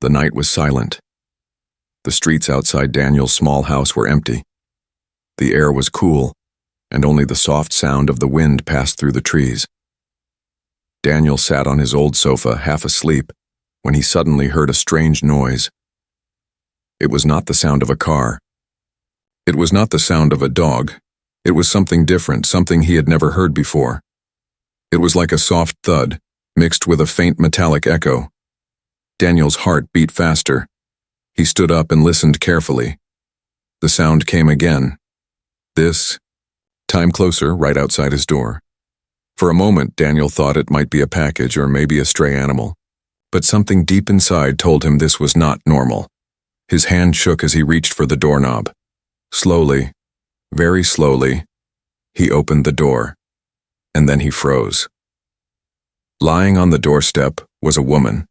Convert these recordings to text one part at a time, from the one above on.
The night was silent. The streets outside Daniel's small house were empty. The air was cool, and only the soft sound of the wind passed through the trees. Daniel sat on his old sofa, half asleep, when he suddenly heard a strange noise. It was not the sound of a car. It was not the sound of a dog. It was something different, something he had never heard before. It was like a soft thud, mixed with a faint metallic echo. Daniel's heart beat faster. He stood up and listened carefully. The sound came again. This time closer, right outside his door. For a moment, Daniel thought it might be a package or maybe a stray animal. But something deep inside told him this was not normal. His hand shook as he reached for the doorknob. Slowly, very slowly, he opened the door, and then he froze. Lying on the doorstep was a woman.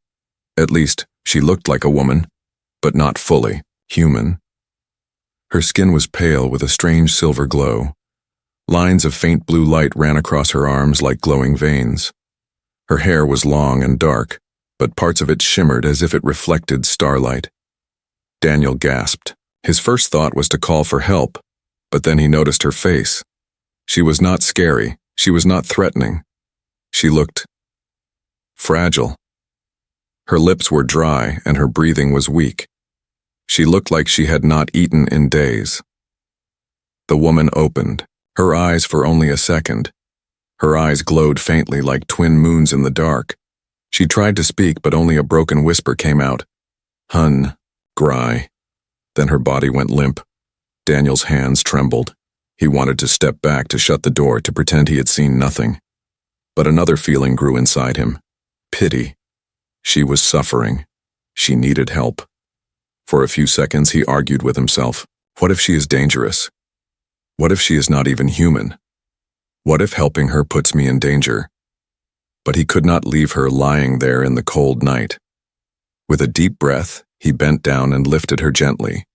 At least, she looked like a woman, but not fully human. Her skin was pale with a strange silver glow. Lines of faint blue light ran across her arms like glowing veins. Her hair was long and dark, but parts of it shimmered as if it reflected starlight. Daniel gasped. His first thought was to call for help, but then he noticed her face. She was not scary. She was not threatening. She looked fragile. Her lips were dry and her breathing was weak. She looked like she had not eaten in days. The woman opened, her eyes for only a second. Her eyes glowed faintly like twin moons in the dark. She tried to speak, but only a broken whisper came out. Hun, Gry. Then her body went limp. Daniel's hands trembled. He wanted to step back to shut the door, to pretend he had seen nothing. But another feeling grew inside him. Pity. She was suffering. She needed help. For a few seconds he argued with himself. What if she is dangerous? What if she is not even human? What if helping her puts me in danger? But he could not leave her lying there in the cold night. With a deep breath, he bent down and lifted her gently.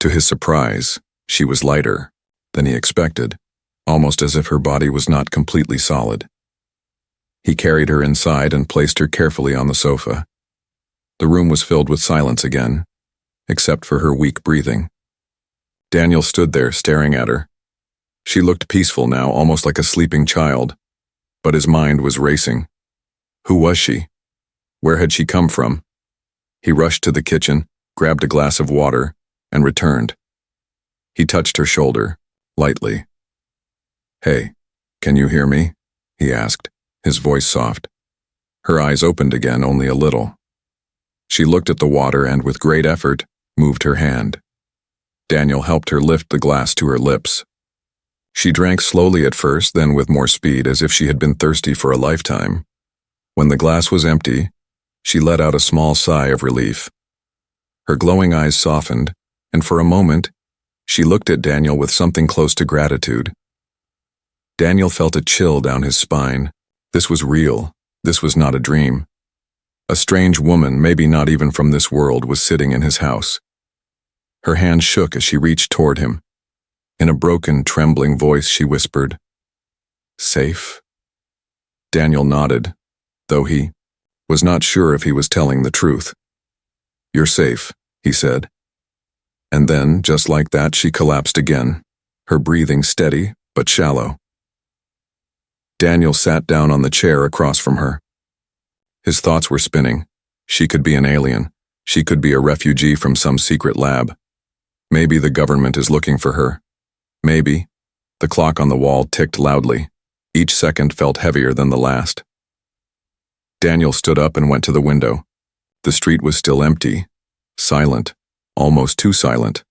To his surprise, she was lighter than he expected, almost as if her body was not completely solid. He carried her inside and placed her carefully on the sofa. The room was filled with silence again, except for her weak breathing. Daniel stood there staring at her. She looked peaceful now, almost like a sleeping child, but his mind was racing. Who was she? Where had she come from? He rushed to the kitchen, grabbed a glass of water, and returned. He touched her shoulder, lightly. Hey, can you hear me? He asked, his voice soft. Her eyes opened again, only a little. She looked at the water and, with great effort, moved her hand. Daniel helped her lift the glass to her lips. She drank slowly at first, then with more speed, as if she had been thirsty for a lifetime. When the glass was empty, she let out a small sigh of relief. Her glowing eyes softened, and for a moment, she looked at Daniel with something close to gratitude. Daniel felt a chill down his spine. This was real. This was not a dream. A strange woman, maybe not even from this world, was sitting in his house. Her hand shook as she reached toward him. In a broken, trembling voice, she whispered, "Safe?" Daniel nodded, though he was not sure if he was telling the truth. "You're safe," he said. And then, just like that, she collapsed again, her breathing steady but shallow. Daniel sat down on the chair across from her. His thoughts were spinning. She could be an alien. She could be a refugee from some secret lab. Maybe the government is looking for her. Maybe. The clock on the wall ticked loudly. Each second felt heavier than the last. Daniel stood up and went to the window. The street was still empty, silent, almost too silent.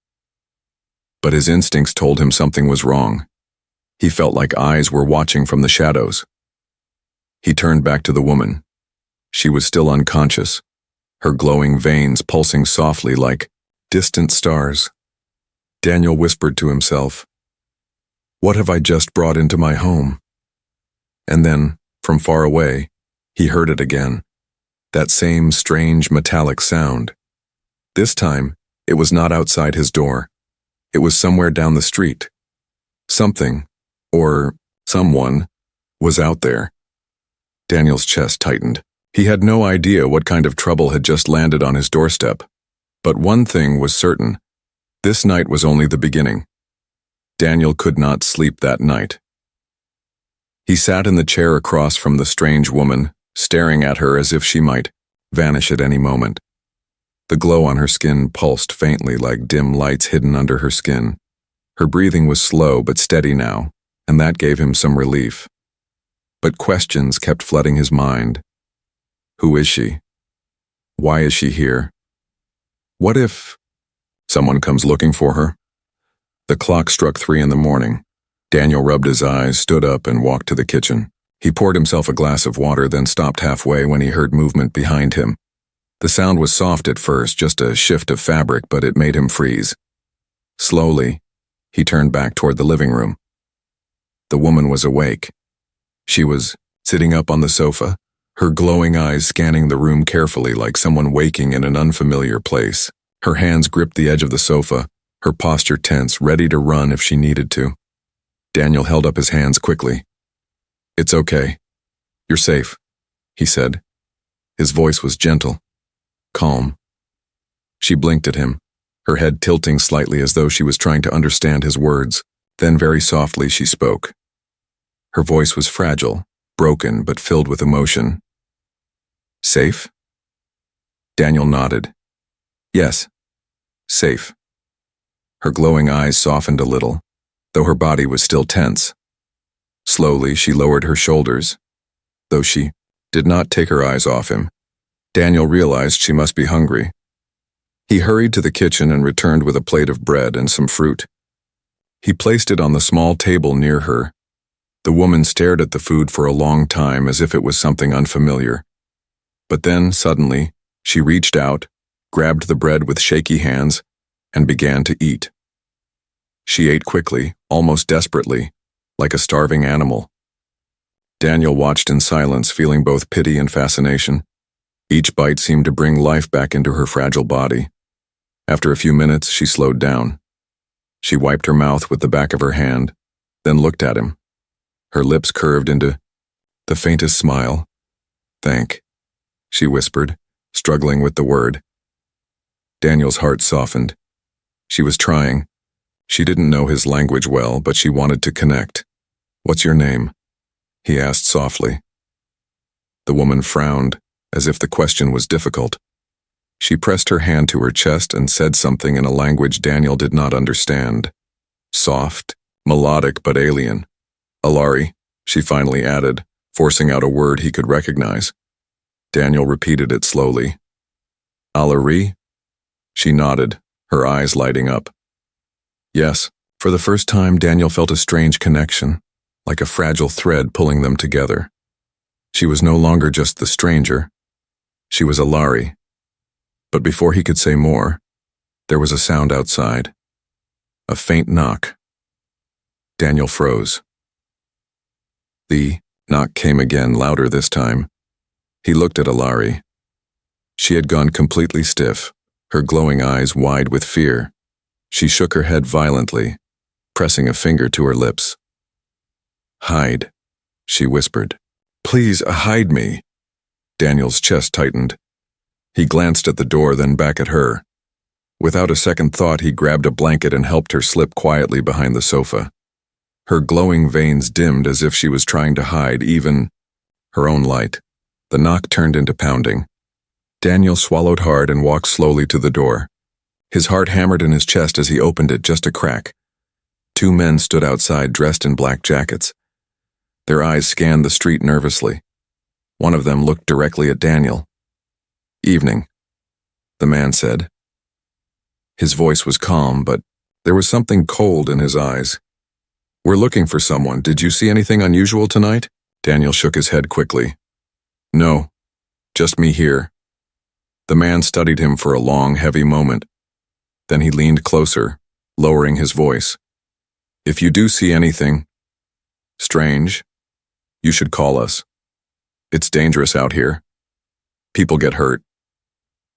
But his instincts told him something was wrong. He felt like eyes were watching from the shadows. He turned back to the woman. She was still unconscious, her glowing veins pulsing softly like distant stars. Daniel whispered to himself, "What have I just brought into my home?" And then, from far away, he heard it again, that same strange metallic sound. This time, it was not outside his door. It was somewhere down the street. Something, or someone, was out there. Daniel's chest tightened. He had no idea what kind of trouble had just landed on his doorstep. But one thing was certain. This night was only the beginning. Daniel could not sleep that night. He sat in the chair across from the strange woman, staring at her as if she might vanish at any moment. The glow on her skin pulsed faintly like dim lights hidden under her skin. Her breathing was slow but steady now, and that gave him some relief. But questions kept flooding his mind. Who is she? Why is she here? What if someone comes looking for her? The clock struck 3 in the morning. Daniel rubbed his eyes, stood up, and walked to the kitchen. He poured himself a glass of water, then stopped halfway when he heard movement behind him. The sound was soft at first, just a shift of fabric, but it made him freeze. Slowly, he turned back toward the living room. The woman was awake. She was sitting up on the sofa, her glowing eyes scanning the room carefully like someone waking in an unfamiliar place. Her hands gripped the edge of the sofa, her posture tense, ready to run if she needed to. Daniel held up his hands quickly. "It's okay. You're safe," he said. His voice was gentle, calm. She blinked at him, her head tilting slightly as though she was trying to understand his words. Then very softly she spoke. Her voice was fragile, broken, but filled with emotion. "Safe?" Daniel nodded. "Yes, safe." Her glowing eyes softened a little, though her body was still tense. Slowly, she lowered her shoulders. Though she did not take her eyes off him, Daniel realized she must be hungry. He hurried to the kitchen and returned with a plate of bread and some fruit. He placed it on the small table near her. The woman stared at the food for a long time as if it was something unfamiliar. But then, suddenly, she reached out, grabbed the bread with shaky hands, and began to eat. She ate quickly, almost desperately, like a starving animal. Daniel watched in silence, feeling both pity and fascination. Each bite seemed to bring life back into her fragile body. After a few minutes, she slowed down. She wiped her mouth with the back of her hand, then looked at him. Her lips curved into the faintest smile. "Thank," she whispered, struggling with the word. Daniel's heart softened. She was trying. She didn't know his language well, but she wanted to connect. "What's your name?" he asked softly. The woman frowned, as if the question was difficult. She pressed her hand to her chest and said something in a language Daniel did not understand. Soft, melodic, but alien. "Alari," she finally added, forcing out a word he could recognize. Daniel repeated it slowly. "Alari?" She nodded, her eyes lighting up. Yes, for the first time Daniel felt a strange connection, like a fragile thread pulling them together. She was no longer just the stranger. She was Alari. But before he could say more, there was a sound outside. A faint knock. Daniel froze. The knock came again, louder this time. He looked at Alari. She had gone completely stiff, her glowing eyes wide with fear. She shook her head violently, pressing a finger to her lips. "Hide," she whispered. "Please, hide me." Daniel's chest tightened. He glanced at the door, then back at her. Without a second thought, he grabbed a blanket and helped her slip quietly behind the sofa. Her glowing veins dimmed as if she was trying to hide even her own light. The knock turned into pounding. Daniel swallowed hard and walked slowly to the door. His heart hammered in his chest as he opened it, just a crack. 2 men stood outside, dressed in black jackets. Their eyes scanned the street nervously. One of them looked directly at Daniel. "Evening," the man said. His voice was calm, but there was something cold in his eyes. "We're looking for someone. Did you see anything unusual tonight?" Daniel shook his head quickly. "No, just me here." The man studied him for a long, heavy moment. Then he leaned closer, lowering his voice. "If you do see anything strange, you should call us. It's dangerous out here. People get hurt."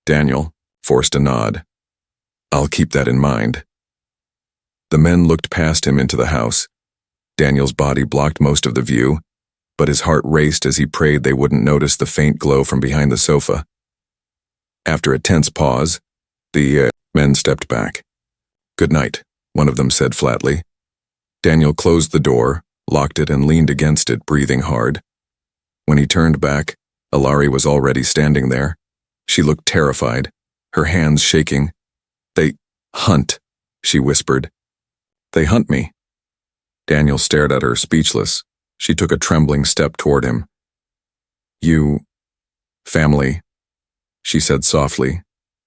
Daniel forced a nod. "I'll keep that in mind." The men looked past him into the house. Daniel's body blocked most of the view, but his heart raced as he prayed they wouldn't notice the faint glow from behind the sofa. After a tense pause, the men stepped back. "Good night," one of them said flatly. Daniel closed the door, locked it, and leaned against it, breathing hard. When he turned back, Alari was already standing there. She looked terrified, her hands shaking. "They hunt," she whispered. "They hunt me." Daniel stared at her, speechless. She took a trembling step toward him. "You... family," she said softly,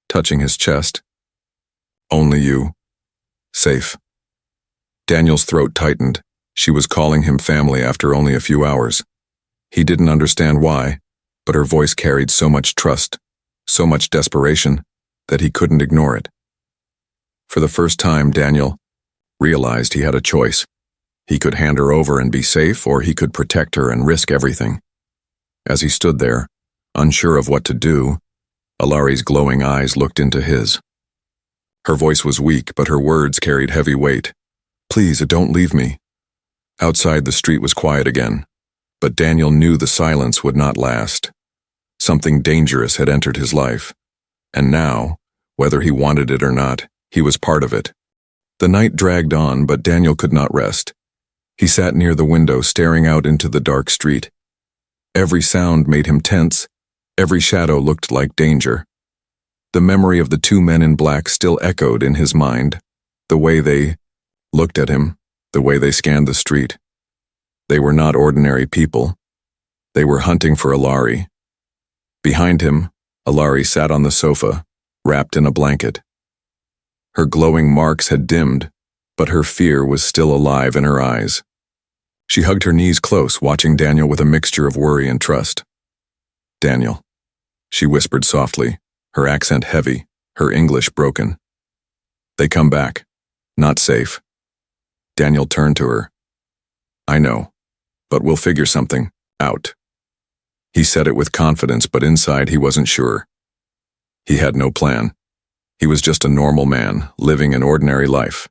touching his chest. "Only you. Safe." Daniel's throat tightened. She was calling him family after only a few hours. He didn't understand why, but her voice carried so much trust, so much desperation, that he couldn't ignore it. For the first time, Daniel realized he had a choice. He could hand her over and be safe, or he could protect her and risk everything. As he stood there, unsure of what to do, Alari's glowing eyes looked into his. Her voice was weak, but her words carried heavy weight. "Please, don't leave me." Outside, the street was quiet again, but Daniel knew the silence would not last. Something dangerous had entered his life, and now, whether he wanted it or not, he was part of it. The night dragged on, but Daniel could not rest. He sat near the window, staring out into the dark street. Every sound made him tense. Every shadow looked like danger. The memory of the two men in black still echoed in his mind, the way they looked at him, the way they scanned the street. They were not ordinary people. They were hunting for Alari. Behind him, Alari sat on the sofa, wrapped in a blanket. Her glowing marks had dimmed, but her fear was still alive in her eyes. She hugged her knees close, watching Daniel with a mixture of worry and trust. "Daniel," she whispered softly, her accent heavy, her English broken. "They come back. Not safe." Daniel turned to her. "I know, but we'll figure something out." He said it with confidence, but inside he wasn't sure. He had no plan. He was just a normal man, living an ordinary life.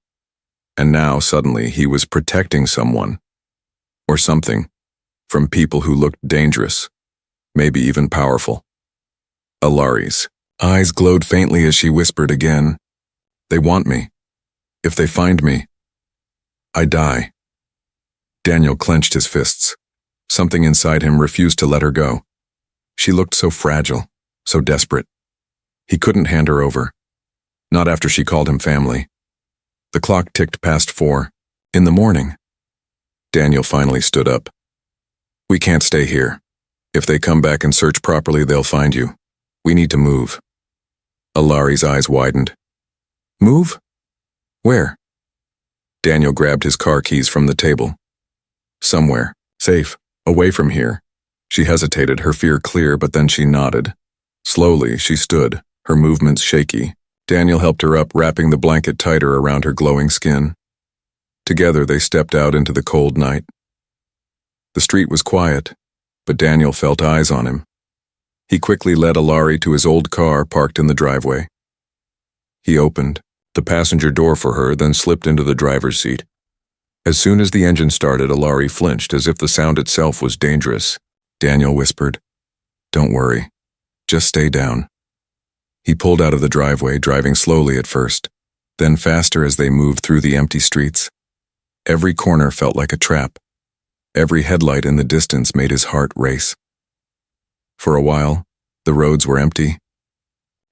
And now, suddenly, he was protecting someone, or something, from people who looked dangerous, maybe even powerful. Alari's eyes glowed faintly as she whispered again, "They want me. If they find me, I die." Daniel clenched his fists. Something inside him refused to let her go. She looked so fragile, so desperate. He couldn't hand her over. Not after she called him family. The clock ticked past 4. In the morning. Daniel finally stood up. "We can't stay here. If they come back and search properly, they'll find you. We need to move." Alari's eyes widened. "Move? Where?" Daniel grabbed his car keys from the table. "Somewhere. Safe. Away from here." She hesitated, her fear clear, but then she nodded. Slowly, she stood, her movements shaky. Daniel helped her up, wrapping the blanket tighter around her glowing skin. Together, they stepped out into the cold night. The street was quiet, but Daniel felt eyes on him. He quickly led Alari to his old car parked in the driveway. He opened the passenger door for her, then slipped into the driver's seat. As soon as the engine started, Alari flinched as if the sound itself was dangerous. Daniel whispered, "Don't worry. Just stay down." He pulled out of the driveway, driving slowly at first, then faster as they moved through the empty streets. Every corner felt like a trap. Every headlight in the distance made his heart race. For a while, the roads were empty.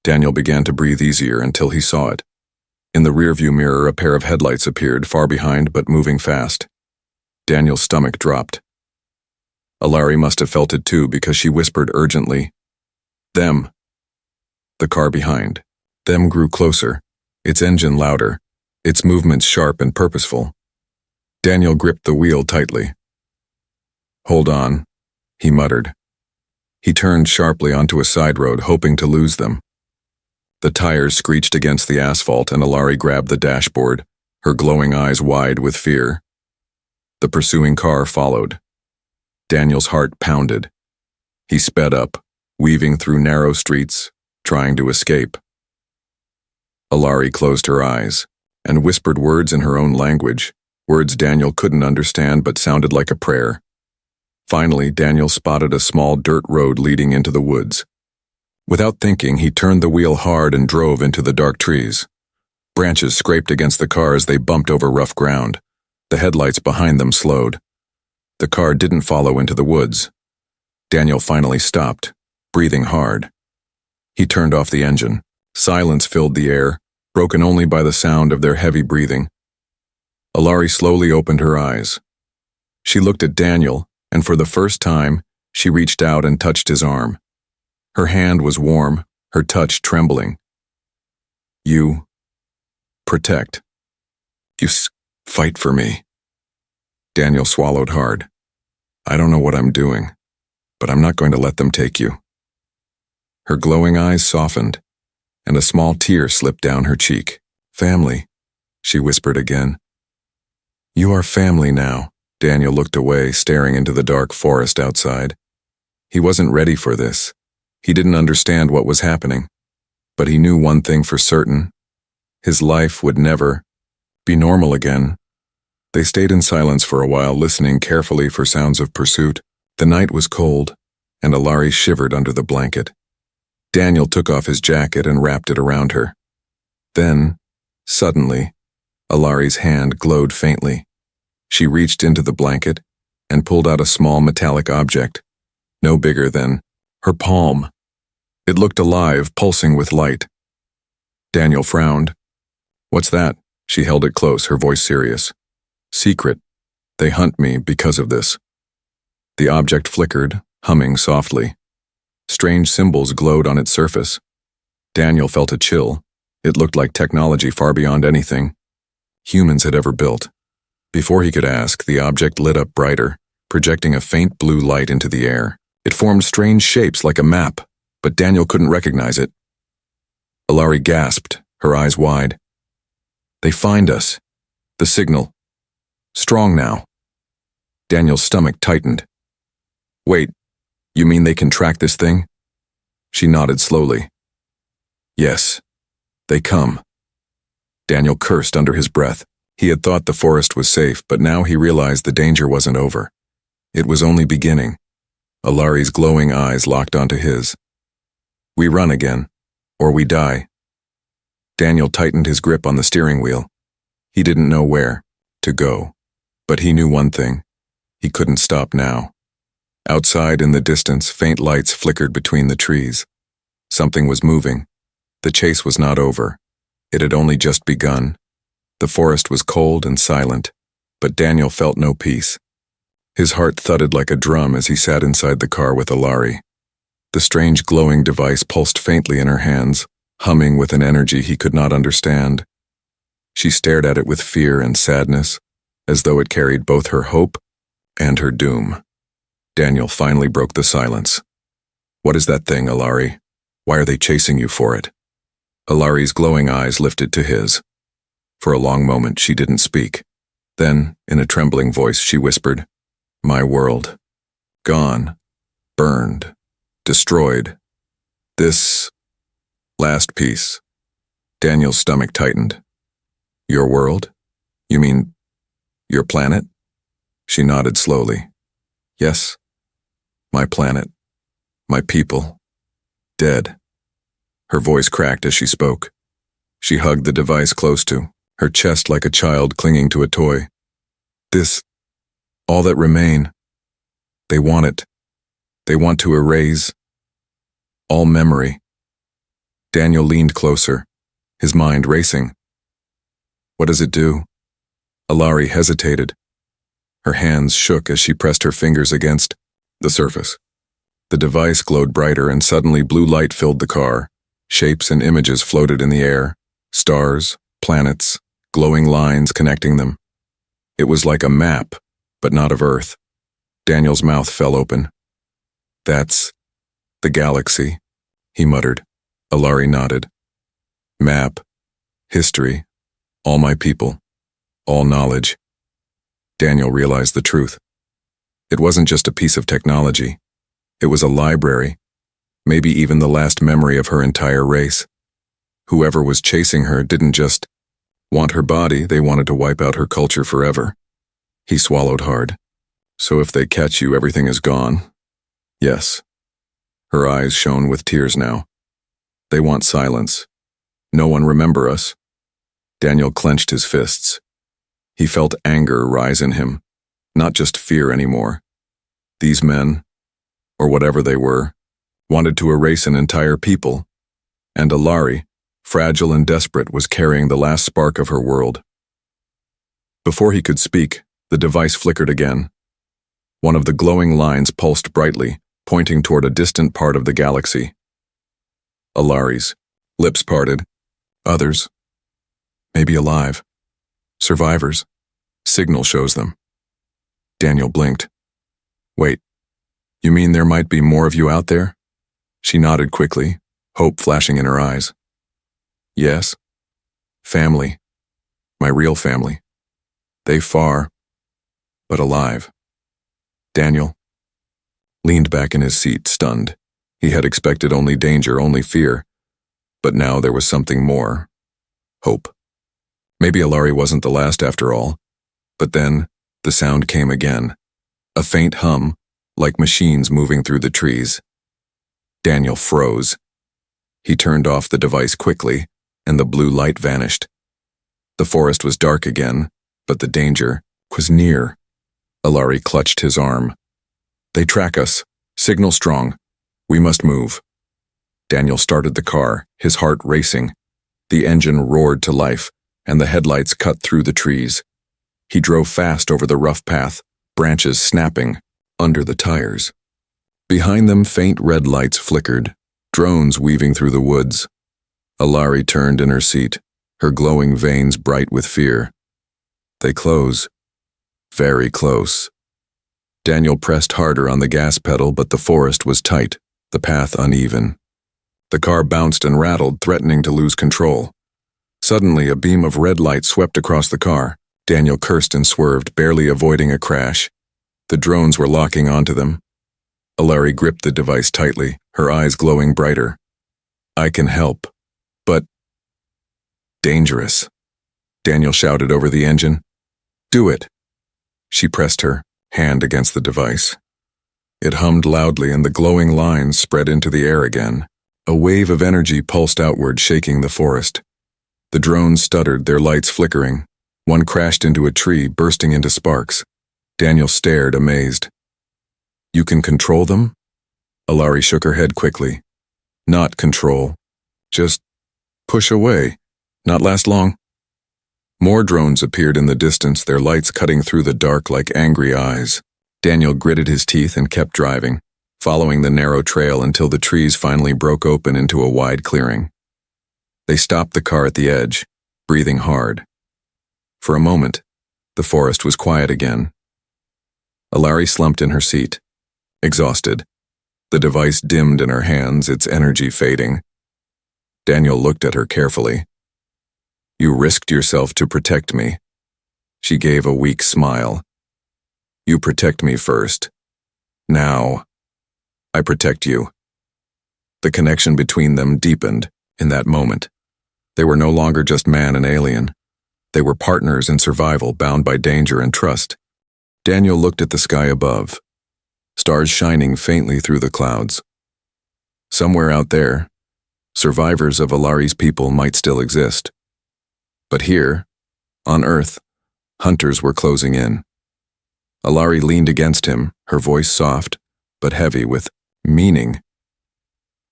Daniel began to breathe easier until he saw it. In the rearview mirror, a pair of headlights appeared, far behind but moving fast. Daniel's stomach dropped. Alari must have felt it too, because she whispered urgently, "Them." The car behind. Them grew closer, its engine louder, its movements sharp and purposeful. Daniel gripped the wheel tightly. "Hold on," he muttered. He turned sharply onto a side road, hoping to lose them. The tires screeched against the asphalt, and Alari grabbed the dashboard, her glowing eyes wide with fear. The pursuing car followed. Daniel's heart pounded. He sped up, weaving through narrow streets, trying to escape. Alari closed her eyes and whispered words in her own language, words Daniel couldn't understand but sounded like a prayer. Finally, Daniel spotted a small dirt road leading into the woods. Without thinking, he turned the wheel hard and drove into the dark trees. Branches scraped against the car as they bumped over rough ground. The headlights behind them slowed. The car didn't follow into the woods. Daniel finally stopped, breathing hard. He turned off the engine. Silence filled the air, broken only by the sound of their heavy breathing. Alari slowly opened her eyes. She looked at Daniel, and for the first time, she reached out and touched his arm. Her hand was warm, her touch trembling. You protect. You fight for me. Daniel swallowed hard. I don't know what I'm doing, but I'm not going to let them take you. Her glowing eyes softened, and a small tear slipped down her cheek. Family, she whispered again. You are family now. Daniel looked away, staring into the dark forest outside. He wasn't ready for this. He didn't understand what was happening, but he knew one thing for certain. His life would never be normal again. They stayed in silence for a while, listening carefully for sounds of pursuit. The night was cold, and Alari shivered under the blanket. Daniel took off his jacket and wrapped it around her. Then, suddenly, Alari's hand glowed faintly. She reached into the blanket and pulled out a small metallic object, no bigger than her palm. It looked alive, pulsing with light. Daniel frowned. What's that? She held it close, her voice serious. Secret. They hunt me because of this. The object flickered, humming softly. Strange symbols glowed on its surface. Daniel felt a chill. It looked like technology far beyond anything humans had ever built. Before he could ask, the object lit up brighter, projecting a faint blue light into the air. It formed strange shapes like a map, but Daniel couldn't recognize it. Alari gasped, her eyes wide. They find us. The signal. Strong now. Daniel's stomach tightened. Wait, you mean they can track this thing? She nodded slowly. Yes, they come. Daniel cursed under his breath. He had thought the forest was safe, but now he realized the danger wasn't over. It was only beginning. Alari's glowing eyes locked onto his. We run again, or we die. Daniel tightened his grip on the steering wheel. He didn't know where to go, but he knew one thing. He couldn't stop now. Outside in the distance, faint lights flickered between the trees. Something was moving. The chase was not over. It had only just begun. The forest was cold and silent, but Daniel felt no peace. His heart thudded like a drum as he sat inside the car with Alari. The strange glowing device pulsed faintly in her hands, humming with an energy he could not understand. She stared at it with fear and sadness, as though it carried both her hope and her doom. Daniel finally broke the silence. What is that thing, Alari? Why are they chasing you for it? Alari's glowing eyes lifted to his. For a long moment, she didn't speak. Then, in a trembling voice, she whispered, My world. Gone. Burned. Destroyed. This last piece. Daniel's stomach tightened. Your world? You mean your planet? She nodded slowly. Yes. My planet. My people. Dead. Her voice cracked as she spoke. She hugged the device close to, her chest like a child clinging to a toy. This, all that remain. They want it. They want to erase all memory. Daniel leaned closer, his mind racing. What does it do? Alari hesitated. Her hands shook as she pressed her fingers against the surface. The device glowed brighter and suddenly blue light filled the car. Shapes and images floated in the air. Stars, planets, glowing lines connecting them. It was like a map, but not of Earth. Daniel's mouth fell open. That's the galaxy, he muttered. Alari nodded. Map, history, all my people, all knowledge. Daniel realized the truth. It wasn't just a piece of technology. It was a library, maybe even the last memory of her entire race. Whoever was chasing her didn't just want her body, they wanted to wipe out her culture forever. He swallowed hard. So if they catch you, everything is gone? Yes. Her eyes shone with tears now. They want silence. No one remember us. Daniel clenched his fists. He felt anger rise in him, not just fear anymore. These men, or whatever they were, wanted to erase an entire people, and Alari, fragile and desperate, was carrying the last spark of her world. Before he could speak, the device flickered again. One of the glowing lines pulsed brightly, pointing toward a distant part of the galaxy. Alari's lips parted. Others, maybe alive. Survivors. Signal shows them. Daniel blinked. Wait, you mean there might be more of you out there? She nodded quickly, hope flashing in her eyes. Yes. Family. My real family. They far, but alive. Daniel leaned back in his seat, stunned. He had expected only danger, only fear. But now there was something more. Hope. Maybe Alari wasn't the last after all. But then, the sound came again. A faint hum, like machines moving through the trees. Daniel froze. He turned off the device quickly, and the blue light vanished. The forest was dark again, but the danger was near. Alari clutched his arm. They track us. Signal strong. We must move. Daniel started the car, his heart racing. The engine roared to life, and the headlights cut through the trees. He drove fast over the rough path, branches snapping under the tires. Behind them, faint red lights flickered, drones weaving through the woods. Alari turned in her seat, her glowing veins bright with fear. They close. Very close. Daniel pressed harder on the gas pedal, but the forest was tight, the path uneven. The car bounced and rattled, threatening to lose control. Suddenly, a beam of red light swept across the car. Daniel cursed and swerved, barely avoiding a crash. The drones were locking onto them. Alari gripped the device tightly, her eyes glowing brighter. I can help, but... Dangerous. Daniel shouted over the engine. Do it. She pressed her hand against the device. It hummed loudly, and the glowing lines spread into the air again. A wave of energy pulsed outward, shaking the forest. The drones stuttered, their lights flickering. One crashed into a tree, bursting into sparks. Daniel stared, amazed. You can control them? Alari shook her head quickly. Not control. Just push away. Not last long. More drones appeared in the distance, their lights cutting through the dark like angry eyes. Daniel gritted his teeth and kept driving, following the narrow trail until the trees finally broke open into a wide clearing. They stopped the car at the edge, breathing hard. For a moment, the forest was quiet again. Alari slumped in her seat, exhausted. The device dimmed in her hands, its energy fading. Daniel looked at her carefully. You risked yourself to protect me. She gave a weak smile. You protect me first. Now, I protect you. The connection between them deepened in that moment. They were no longer just man and alien. They were partners in survival, bound by danger and trust. Daniel looked at the sky above, stars shining faintly through the clouds. Somewhere out there, survivors of Alari's people might still exist. But here, on Earth, hunters were closing in. Alari leaned against him, her voice soft, but heavy with meaning.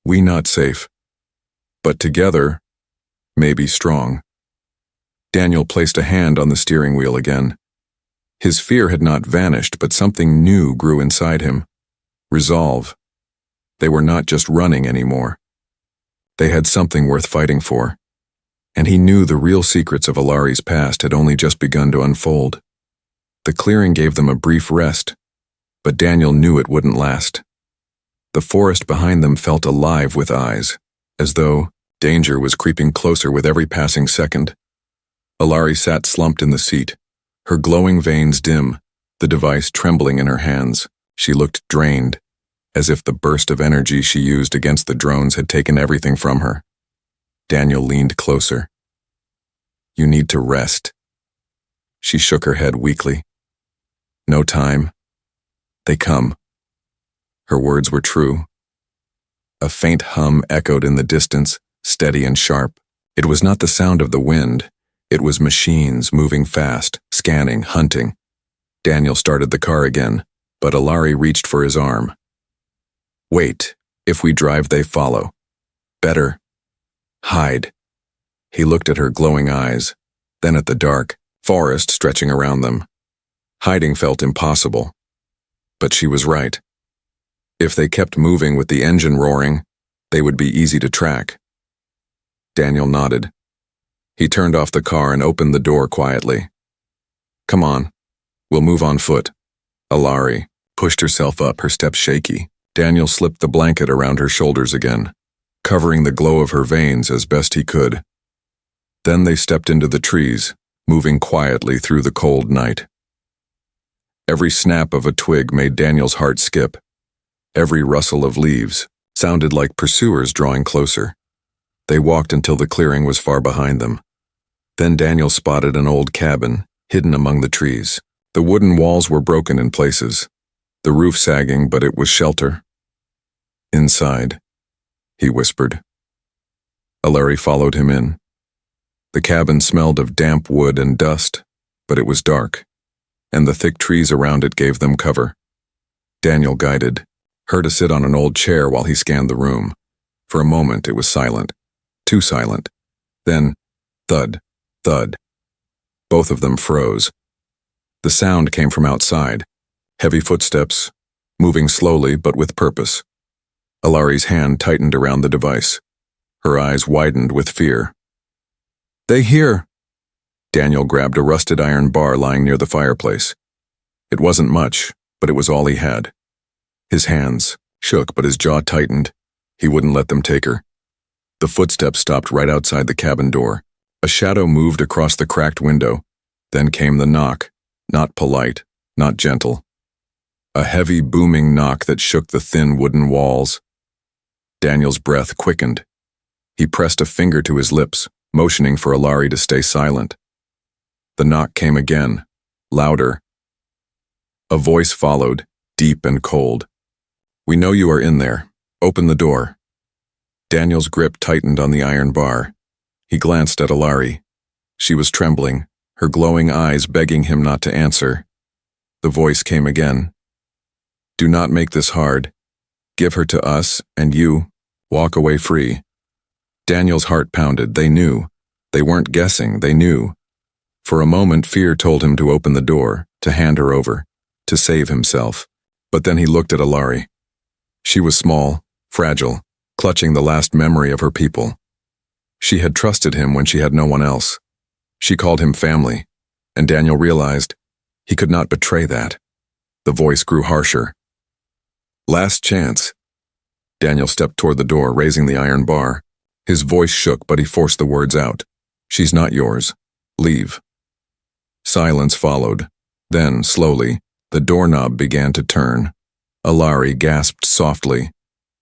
We not safe, but together, maybe strong. Daniel placed a hand on the steering wheel again. His fear had not vanished, but something new grew inside him. Resolve. They were not just running anymore. They had something worth fighting for. And he knew the real secrets of Alari's past had only just begun to unfold. The clearing gave them a brief rest, but Daniel knew it wouldn't last. The forest behind them felt alive with eyes, as though danger was creeping closer with every passing second. Alari sat slumped in the seat, her glowing veins dim, the device trembling in her hands. She looked drained, as if the burst of energy she used against the drones had taken everything from her. Daniel leaned closer. You need to rest. She shook her head weakly. No time. They come. Her words were true. A faint hum echoed in the distance, steady and sharp. It was not the sound of the wind. It was machines moving fast, scanning, hunting. Daniel started the car again, but Alari reached for his arm. Wait. If we drive, they follow. Better. Hide. He looked at her glowing eyes, then at the dark forest stretching around them. Hiding felt impossible. But she was right. If they kept moving with the engine roaring, they would be easy to track. Daniel nodded. He turned off the car and opened the door quietly. Come on. We'll move on foot. Alari pushed herself up, her steps shaky. Daniel slipped the blanket around her shoulders again, covering the glow of her veins as best he could. Then they stepped into the trees, moving quietly through the cold night. Every snap of a twig made Daniel's heart skip. Every rustle of leaves sounded like pursuers drawing closer. They walked until the clearing was far behind them. Then Daniel spotted an old cabin, hidden among the trees. The wooden walls were broken in places, the roof sagging, but it was shelter. Inside, he whispered. Alari followed him in. The cabin smelled of damp wood and dust, but it was dark, and the thick trees around it gave them cover. Daniel guided her to sit on an old chair while he scanned the room. For a moment it was silent, too silent. Then, thud, thud. Both of them froze. The sound came from outside, heavy footsteps, moving slowly but with purpose. Alari's hand tightened around the device. Her eyes widened with fear. They hear! Daniel grabbed a rusted iron bar lying near the fireplace. It wasn't much, but it was all he had. His hands shook, but his jaw tightened. He wouldn't let them take her. The footsteps stopped right outside the cabin door. A shadow moved across the cracked window. Then came the knock, not polite, not gentle. A heavy, booming knock that shook the thin wooden walls. Daniel's breath quickened. He pressed a finger to his lips, motioning for Alari to stay silent. The knock came again, louder. A voice followed, deep and cold. We know you are in there. Open the door. Daniel's grip tightened on the iron bar. He glanced at Alari. She was trembling, her glowing eyes begging him not to answer. The voice came again. Do not make this hard. Give her to us, and you, walk away free. Daniel's heart pounded. They knew. They weren't guessing, they knew. For a moment, fear told him to open the door, to hand her over, to save himself. But then he looked at Alari. She was small, fragile, clutching the last memory of her people. She had trusted him when she had no one else. She called him family, and Daniel realized he could not betray that. The voice grew harsher. Last chance. Daniel stepped toward the door, raising the iron bar. His voice shook, but he forced the words out. She's not yours. Leave. Silence followed. Then, slowly, the doorknob began to turn. Alari gasped softly.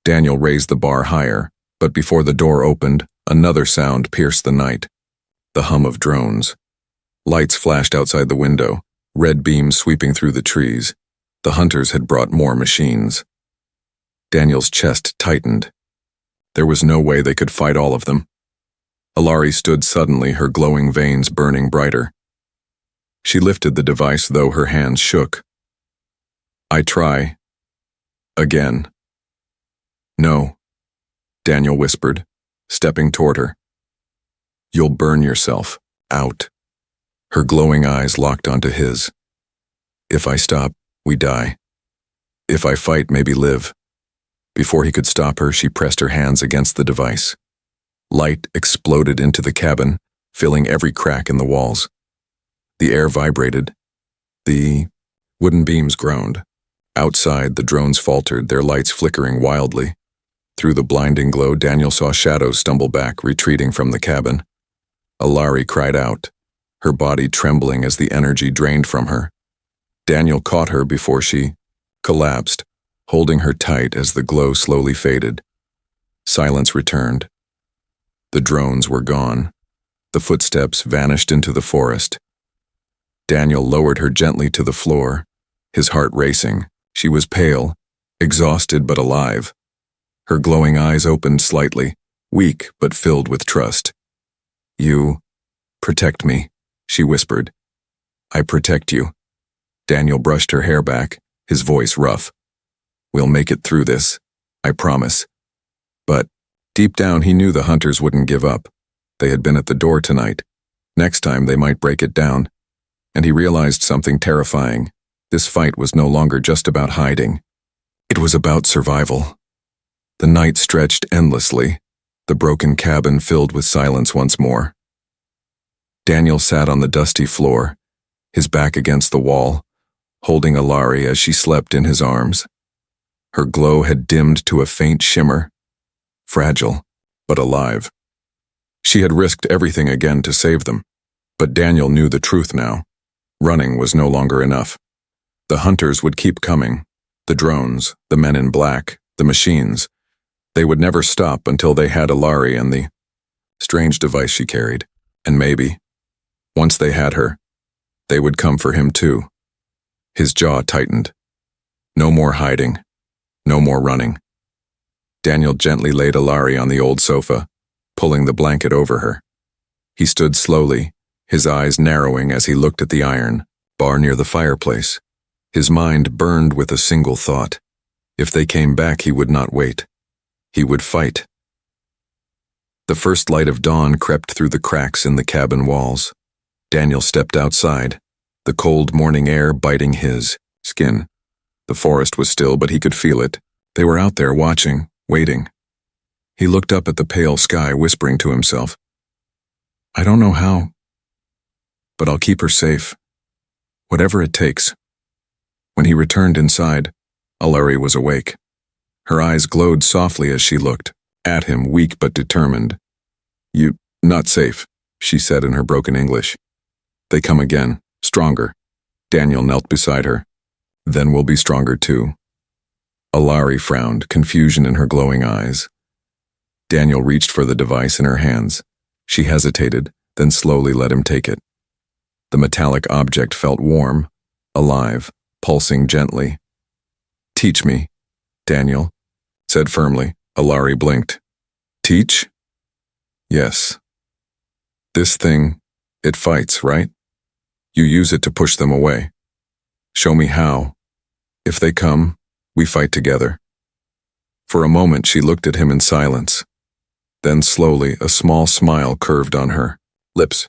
Daniel raised the bar higher, but before the door opened, another sound pierced the night. The hum of drones. Lights flashed outside the window, red beams sweeping through the trees. The hunters had brought more machines. Daniel's chest tightened. There was no way they could fight all of them. Alari stood suddenly, her glowing veins burning brighter. She lifted the device, though her hands shook. I try. Again. No, Daniel whispered, stepping toward her. You'll burn yourself out. Her glowing eyes locked onto his. If I stop, we die. If I fight, maybe live. Before he could stop her, she pressed her hands against the device. Light exploded into the cabin, filling every crack in the walls. The air vibrated. The wooden beams groaned. Outside, the drones faltered, their lights flickering wildly. Through the blinding glow, Daniel saw shadows stumble back, retreating from the cabin. Alari cried out, her body trembling as the energy drained from her. Daniel caught her before she collapsed, holding her tight as the glow slowly faded. Silence returned. The drones were gone. The footsteps vanished into the forest. Daniel lowered her gently to the floor, his heart racing. She was pale, exhausted but alive. Her glowing eyes opened slightly, weak but filled with trust. "You protect me," she whispered. "I protect you." Daniel brushed her hair back, his voice rough. "We'll make it through this, I promise." But deep down he knew the hunters wouldn't give up. They had been at the door tonight. Next time they might break it down. And he realized something terrifying. This fight was no longer just about hiding. It was about survival. The night stretched endlessly, the broken cabin filled with silence once more. Daniel sat on the dusty floor, his back against the wall, holding Alari as she slept in his arms. Her glow had dimmed to a faint shimmer, fragile, but alive. She had risked everything again to save them, but Daniel knew the truth now. Running was no longer enough. The hunters would keep coming, the drones, the men in black, the machines. They would never stop until they had Alari and the strange device she carried, and maybe, once they had her, they would come for him too. His jaw tightened. No more hiding. No more running. Daniel gently laid Alari on the old sofa, pulling the blanket over her. He stood slowly, his eyes narrowing as he looked at the iron bar near the fireplace. His mind burned with a single thought. If they came back, he would not wait. He would fight. The first light of dawn crept through the cracks in the cabin walls. Daniel stepped outside, the cold morning air biting his skin. The forest was still, but he could feel it. They were out there watching, waiting. He looked up at the pale sky, whispering to himself, "I don't know how, but I'll keep her safe. Whatever it takes." When he returned inside, Alari was awake. Her eyes glowed softly as she looked at him, weak but determined. "You, not safe," she said in her broken English. "They come again, stronger." Daniel knelt beside her. "Then we'll be stronger too." Alari frowned, confusion in her glowing eyes. Daniel reached for the device in her hands. She hesitated, then slowly let him take it. The metallic object felt warm, alive, pulsing gently. "Teach me," Daniel said firmly. Alari blinked. "Teach?" "Yes. This thing, it fights, right? You use it to push them away. Show me how. If they come, we fight together." For a moment she looked at him in silence. Then slowly a small smile curved on her lips.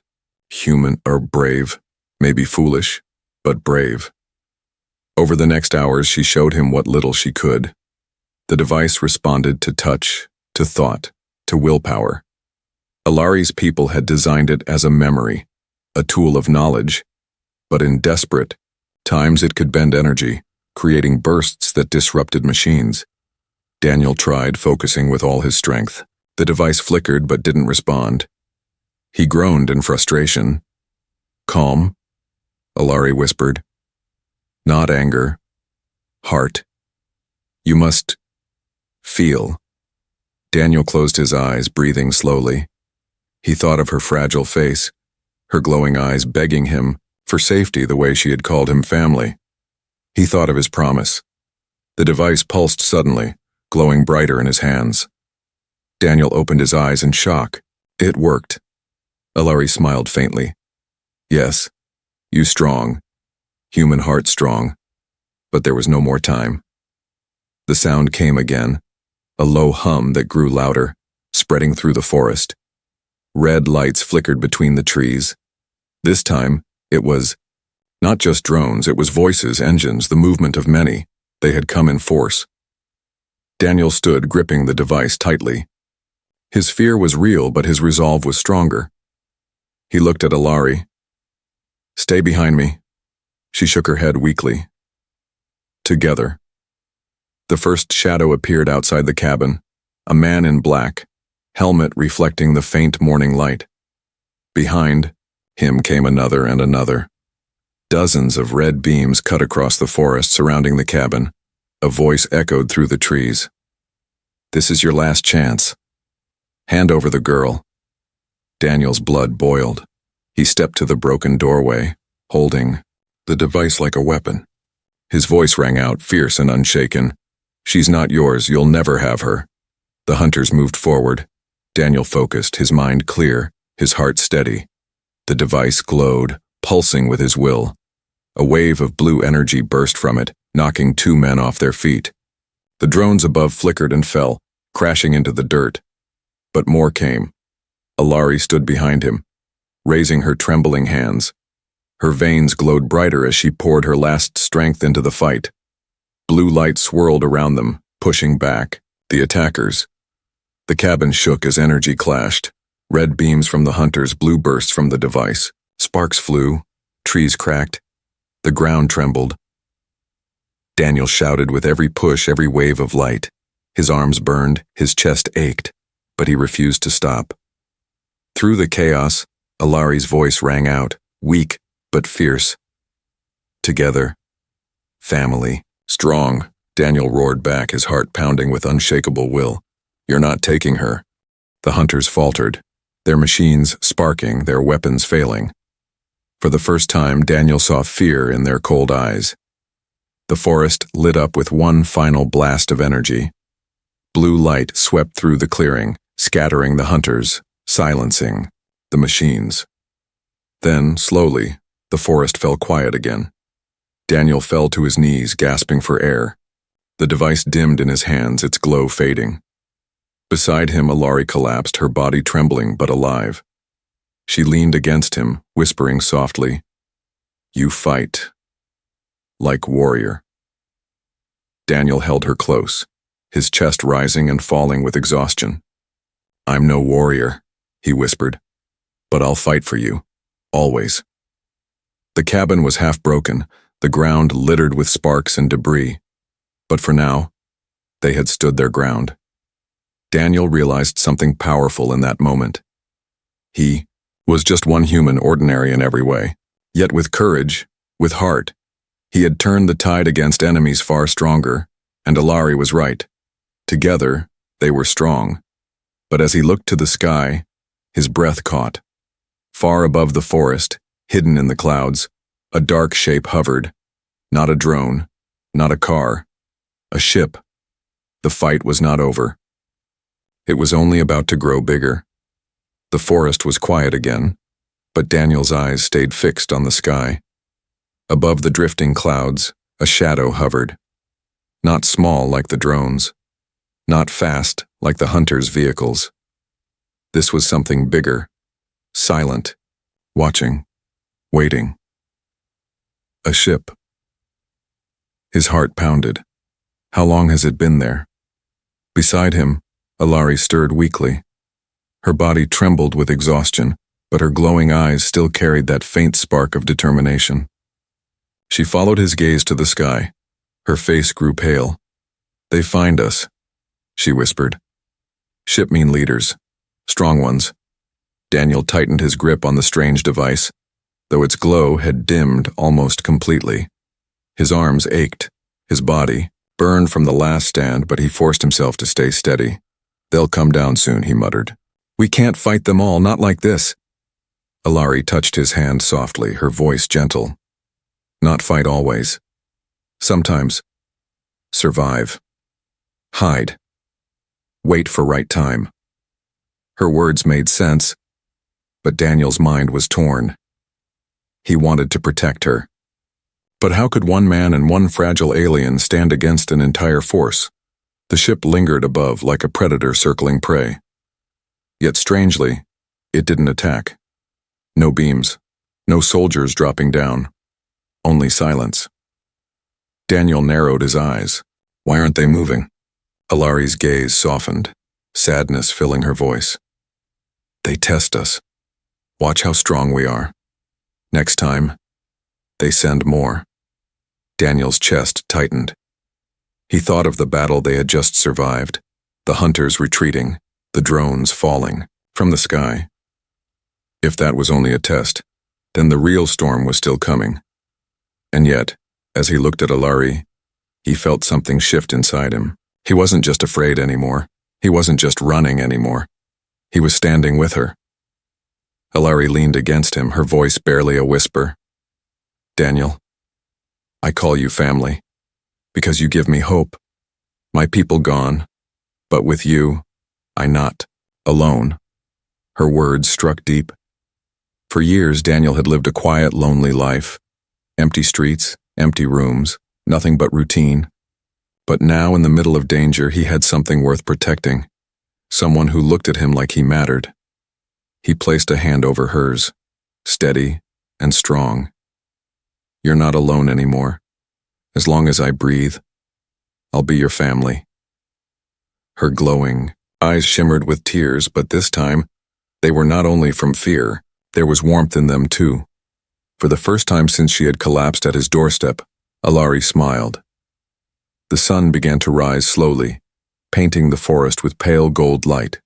Human or brave, maybe foolish, but brave. Over the next hours she showed him what little she could. The device responded to touch, to thought, to willpower. Alari's people had designed it as a memory, a tool of knowledge, but in desperate times it could bend energy, creating bursts that disrupted machines. Daniel tried, focusing with all his strength. The device flickered but didn't respond. He groaned in frustration. "Calm," Alari whispered. "Not anger. Heart. You must feel." Daniel closed his eyes, breathing slowly. He thought of her fragile face, her glowing eyes begging him for safety the way she had called him family. He thought of his promise. The device pulsed suddenly, glowing brighter in his hands. Daniel opened his eyes in shock. It worked. Alari smiled faintly. "Yes, you strong. Human heart strong." But there was no more time. The sound came again, a low hum that grew louder, spreading through the forest. Red lights flickered between the trees. This time, it was not just drones, it was voices, engines, the movement of many. They had come in force. Daniel stood, gripping the device tightly. His fear was real, but his resolve was stronger. He looked at Alari. "Stay behind me." She shook her head weakly. Together. The first shadow appeared outside the cabin, a man in black, helmet reflecting the faint morning light. Behind him came another and another. Dozens of red beams cut across the forest surrounding the cabin. A voice echoed through the trees. "This is your last chance. Hand over the girl." Daniel's blood boiled. He stepped to the broken doorway, holding the device like a weapon. His voice rang out, fierce and unshaken. "She's not yours, you'll never have her." The hunters moved forward. Daniel focused, his mind clear, his heart steady. The device glowed, pulsing with his will. A wave of blue energy burst from it, knocking 2 men off their feet. The drones above flickered and fell, crashing into the dirt. But more came. Alari stood behind him, raising her trembling hands. Her veins glowed brighter as she poured her last strength into the fight. Blue light swirled around them, pushing back the attackers. The cabin shook as energy clashed. Red beams from the hunters, blue bursts from the device. Sparks flew, trees cracked, the ground trembled. Daniel shouted with every push, every wave of light. His arms burned, his chest ached, but he refused to stop. Through the chaos, Alari's voice rang out, weak but fierce. "Together. Family. Strong," Daniel roared back, his heart pounding with unshakable will. "You're not taking her." The hunters faltered, their machines sparking, their weapons failing. For the first time, Daniel saw fear in their cold eyes. The forest lit up with one final blast of energy. Blue light swept through the clearing, scattering the hunters, silencing the machines. Then, slowly, the forest fell quiet again. Daniel fell to his knees, gasping for air. The device dimmed in his hands, its glow fading. Beside him, Alari collapsed, her body trembling but alive. She leaned against him, whispering softly, "You fight like warrior." Daniel held her close, his chest rising and falling with exhaustion. "I'm no warrior," he whispered, "but I'll fight for you, always." The cabin was half broken, the ground littered with sparks and debris. But for now, they had stood their ground. Daniel realized something powerful in that moment. He was just one human, ordinary in every way. Yet with courage, with heart, he had turned the tide against enemies far stronger, and Alari was right. Together, they were strong. But as he looked to the sky, his breath caught. Far above the forest, hidden in the clouds, a dark shape hovered. Not a drone, not a car, a ship. The fight was not over. It was only about to grow bigger. The forest was quiet again, but Daniel's eyes stayed fixed on the sky. Above the drifting clouds, a shadow hovered. Not small like the drones, not fast like the hunters' vehicles. This was something bigger, silent, watching, waiting. A ship. His heart pounded. How long has it been there? Beside him, Alari stirred weakly. Her body trembled with exhaustion, but her glowing eyes still carried that faint spark of determination. She followed his gaze to the sky. Her face grew pale. "They find us," she whispered. "Shipmen leaders. Strong ones." Daniel tightened his grip on the strange device, though its glow had dimmed almost completely. His arms ached, his body burned from the last stand, but he forced himself to stay steady. "They'll come down soon," he muttered. "We can't fight them all, not like this." Alari touched his hand softly, her voice gentle. "Not fight always. Sometimes. Survive. Hide. Wait for right time." Her words made sense, but Daniel's mind was torn. He wanted to protect her. But how could one man and one fragile alien stand against an entire force? The ship lingered above like a predator circling prey. Yet strangely, it didn't attack. No beams, no soldiers dropping down, only silence. Daniel narrowed his eyes. Why aren't they moving? Alari's gaze softened, sadness filling her voice. They test us. Watch how strong we are. Next time, they send more. Daniel's chest tightened. He thought of the battle they had just survived, the hunters retreating, the drones falling from the sky. If that was only a test, then the real storm was still coming. And yet, as he looked at Alari, he felt something shift inside him. He wasn't just afraid anymore. He wasn't just running anymore. He was standing with her. Alari leaned against him, her voice barely a whisper. Daniel, I call you family, because you give me hope. My people gone, but with you, I not alone. Her words struck deep. For years, Daniel had lived a quiet, lonely life. Empty streets, empty rooms, nothing but routine. But now, in the middle of danger, he had something worth protecting. Someone who looked at him like he mattered. He placed a hand over hers, steady and strong. You're not alone anymore. As long as I breathe, I'll be your family. Her glowing eyes shimmered with tears, but this time, they were not only from fear, there was warmth in them too. For the first time since she had collapsed at his doorstep, Alari smiled. The sun began to rise slowly, painting the forest with pale gold light.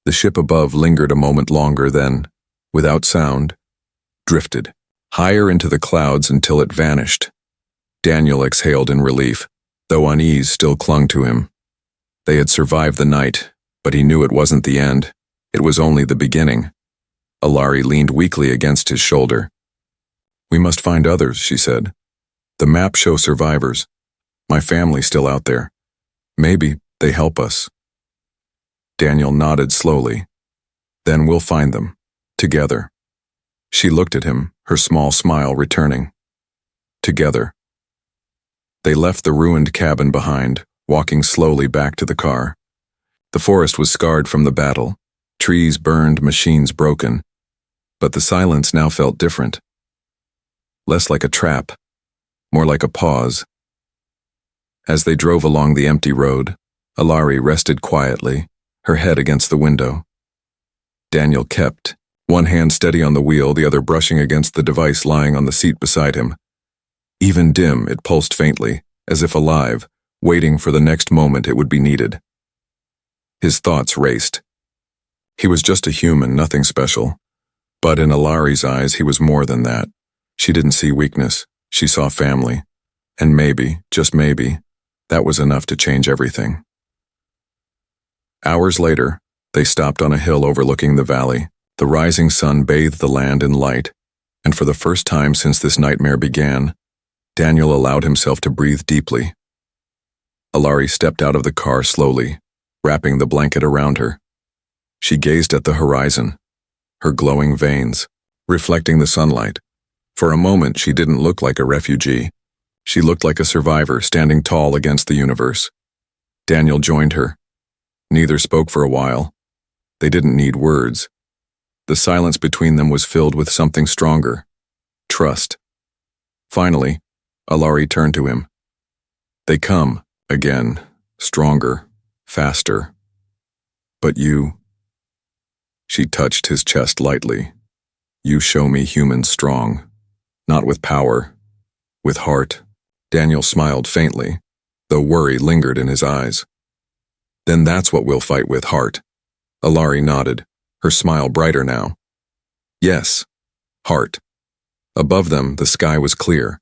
The ship above lingered a moment longer, then, without sound, drifted higher into the clouds until it vanished. Daniel exhaled in relief, though unease still clung to him. They had survived the night, but he knew it wasn't the end. It was only the beginning. Alari leaned weakly against his shoulder. We must find others, she said. The map shows survivors. My family's still out there. Maybe they help us. Daniel nodded slowly. Then we'll find them, together. She looked at him, her small smile returning. Together. They left the ruined cabin behind, walking slowly back to the car. The forest was scarred from the battle. Trees burned, machines broken. But the silence now felt different. Less like a trap, more like a pause. As they drove along the empty road, Alari rested quietly, her head against the window. Daniel kept, one hand steady on the wheel, the other brushing against the device lying on the seat beside him. Even dim, it pulsed faintly, as if alive, waiting for the next moment it would be needed. His thoughts raced. He was just a human, nothing special. But in Alari's eyes, he was more than that. She didn't see weakness, she saw family. And maybe, just maybe, that was enough to change everything. Hours later, they stopped on a hill overlooking the valley. The rising sun bathed the land in light, and for the first time since this nightmare began, Daniel allowed himself to breathe deeply. Alari stepped out of the car slowly, wrapping the blanket around her. She gazed at the horizon, her glowing veins, reflecting the sunlight. For a moment, she didn't look like a refugee. She looked like a survivor standing tall against the universe. Daniel joined her. Neither spoke for a while. They didn't need words. The silence between them was filled with something stronger. Trust. Finally, Alari turned to him. They come, again, stronger, faster. But you... She touched his chest lightly. You show me humans strong. Not with power, with heart. Daniel smiled faintly, though worry lingered in his eyes. Then that's what we'll fight with, heart. Alari nodded, her smile brighter now. Yes, heart. Above them, the sky was clear,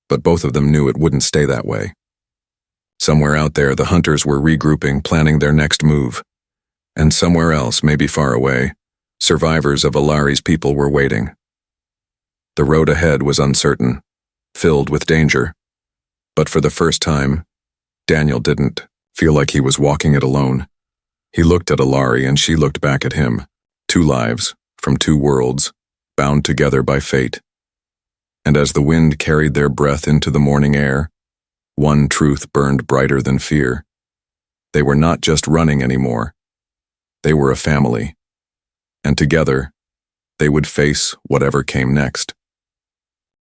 but both of them knew it wouldn't stay that way. Somewhere out there, the hunters were regrouping, planning their next move. And somewhere else, maybe far away, survivors of Alari's people were waiting. The road ahead was uncertain, filled with danger. But for the first time, Daniel didn't feel like he was walking it alone. He looked at Alari and she looked back at him. Two lives, from two worlds, bound together by fate. And as the wind carried their breath into the morning air, one truth burned brighter than fear. They were not just running anymore. They were a family. And together, they would face whatever came next.